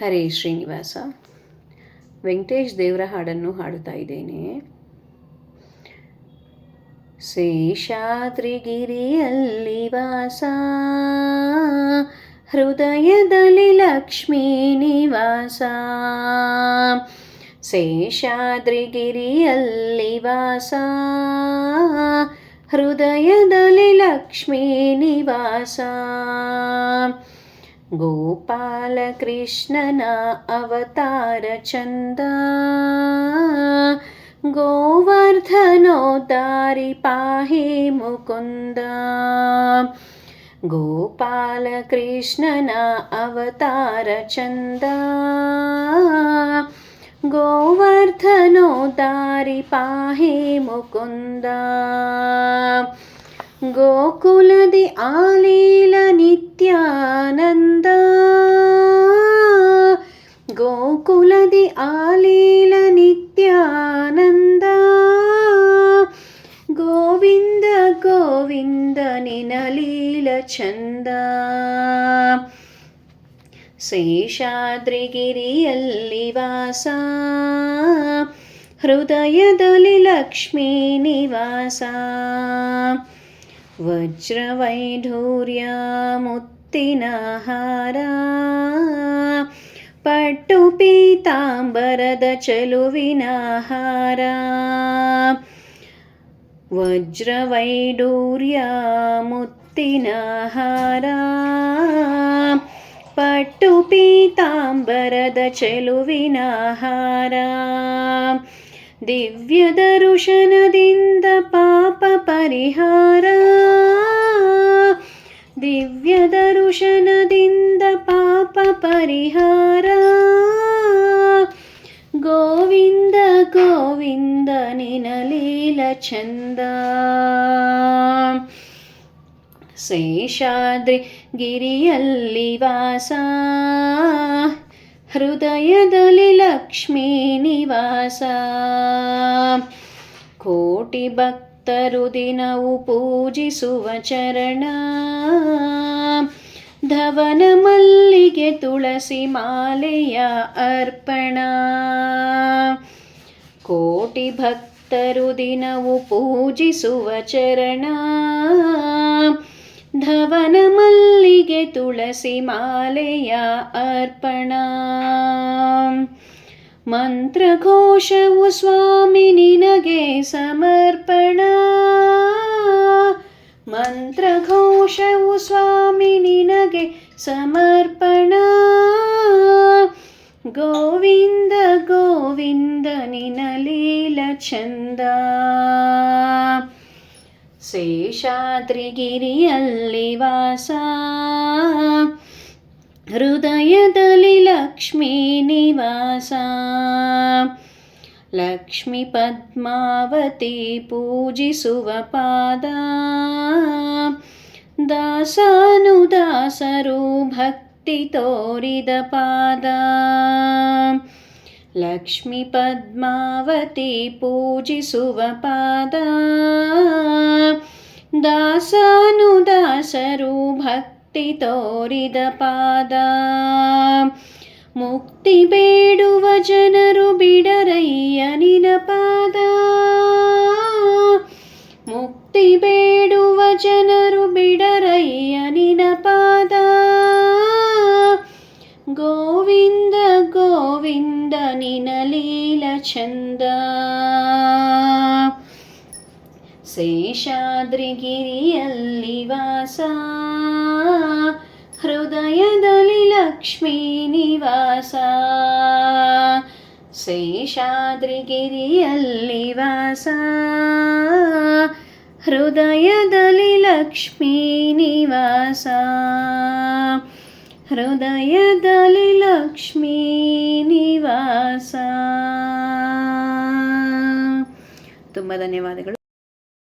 ಹರೇ ಶ್ರೀನಿವಾಸ. ವೆಂಕಟೇಶ್ ದೇವರ ಹಾಡನ್ನು ಹಾಡುತ್ತಾ ಇದ್ದೇನೆ. ಶೇಷಾದ್ರಿಗಿರಿಯಲ್ಲಿ ವಾಸ, ಹೃದಯದಲ್ಲಿ ಲಕ್ಷ್ಮೀ ನಿವಾಸ. ಶೇಷಾದ್ರಿಗಿರಿಯಲ್ಲಿ ವಾಸ, ಹೃದಯದಲ್ಲಿ ಲಕ್ಷ್ಮೀ ನಿವಾಸ. ಗೋಪಾಲ ಕೃಷ್ಣನ ಅವತಾರ ಚಂದ, ಗೋವರ್ಧನೋದ್ಧಾರಿ ಪಾಹಿ ಮುಕುಂದ. ಗೋಪಾಲ ಕೃಷ್ಣನ ಅವತಾರ ಚಂದ, ಗೋವರ್ಧನೋದ್ಧಾರಿ ಪಾಹಿ ಮುಕುಂದ. ಗೋಕುಲದಿ ಆಲೀಲ ನಿತ್ಯಾನಂದ, ಗೋಕುಲದಿ ಆಲೀಲ ನಿತ್ಯಾನಂದ. ಗೋವಿಂದ ಗೋವಿಂದ ನಿನ ಲೀಲ ಚಂದ. ಶೇಷಾದ್ರಿಗಿರಿಯಲ್ಲಿ ವಾಸ, ಹೃದಯದಲ್ಲಿ ಲಕ್ಷ್ಮೀ ನಿವಾಸ. ವಜ್ರವೈಢೂರ್ಯ ಮುತ್ತಿನ ಹಾರ, ಪಟ್ಟು ಪೀತಾಂಬರದ ಚೆಲುವಿನ ಹಾರ. ವಜ್ರವೈಢೂರ್ಯ ಮುತ್ತಿನ ಹಾರ, ಪಟ್ಟು ಪೀತಾಂಬರದ ಚೆಲುವಿನ ಹಾರ. ದಿವ್ಯ ದರ್ಶನದಿಂದ ಪಾಪ ಪರಿಹಾರ, ದಿವ್ಯ ದರ್ಶನದಿಂದ ಪಾಪ ಪರಿಹಾರ. ಗೋವಿಂದ ಗೋವಿಂದ ನಿನ ಲೀಲ ಚಂದ. ಶೇಷಾದ್ರಿ ಗಿರಿಯಲ್ಲಿ ವಾಸ, ಹೃದಯದಲ್ಲಿ ಲಕ್ಷ್ಮೀ ನಿವಾಸ. ಕೋಟಿ ಭಕ್ತರು ದಿನವೂ ಪೂಜಿಸುವ ಚರಣ, ಧವನ ಮಲ್ಲಿಗೆ ತುಳಸಿ ಮಾಲೆಯ ಅರ್ಪಣ. ಕೋಟಿ ಭಕ್ತರು ದಿನವೂ ಪೂಜಿಸುವ ಚರಣ, ಧವನ ಮಲ್ಲಿಗೆ ತುಳಸಿ ಮಾಲೆಯ ಅರ್ಪಣ. ಮಂತ್ರಘೋಷವು ಸ್ವಾಮಿ ನಿನಗೆ ಸಮರ್ಪಣ, ಮಂತ್ರಘೋಷವು ಸ್ವಾಮಿ ನಿನಗೆ ಸಮರ್ಪಣ. ಗೋವಿಂದ ಗೋವಿಂದ ನಿನ ಲೀಲ ಚಂದ. ಶೇಷಾದ್ರಿಗಿರಿಯಲ್ಲಿ ವಾಸ, ಹೃದಯದಲ್ಲಿ ಲಕ್ಷ್ಮೀ ನಿವಾಸ. ಲಕ್ಷ್ಮಿ ಪದ್ಮಾವತಿ ಪೂಜಿಸುವ ಪಾದ, ದಾಸಾನುದಾಸರು ಭಕ್ತಿ ತೋರಿದ ಪಾದ. ಲಕ್ಷ್ಮಿ ಪದ್ಮಾವತಿ ಪೂಜಿಸುವ ಪಾದ, ದಾಸಾನುದಾಸರು ಭಕ್ತಿ ತೋರಿದ ಪಾದ. ಮುಕ್ತಿ ಬೇಡುವ ಜನರು ಬಿಡರಯ್ಯ ನಿನ ಪಾದ, ಮುಕ್ತಿ ಬೇಡುವ ಜನರು ಬಿಡರಯ್ಯ ನಿನ ಪಾದ. ಗೋವಿಂದ ಗೋವಿಂದ ನಿನ ಲೀಲ ಚಂದ. ಶೇಷಾದ್ರಿಗಿರಿಯಲ್ಲಿ ವಾಸ, ಹೃದಯದಲ್ಲಿ ಲಕ್ಷ್ಮೀ ನಿವಾಸ. ಶೇಷಾದ್ರಿಗಿರಿಯಲ್ಲಿ ವಾಸ, ಹೃದಯದಲ್ಲಿ ಲಕ್ಷ್ಮೀ ನಿವಾಸ. ಹೃದಯದಲ್ಲಿ ಲಕ್ಷ್ಮೀ ನಿವಾಸ. ತುಂಬ ಧನ್ಯವಾದಗಳು.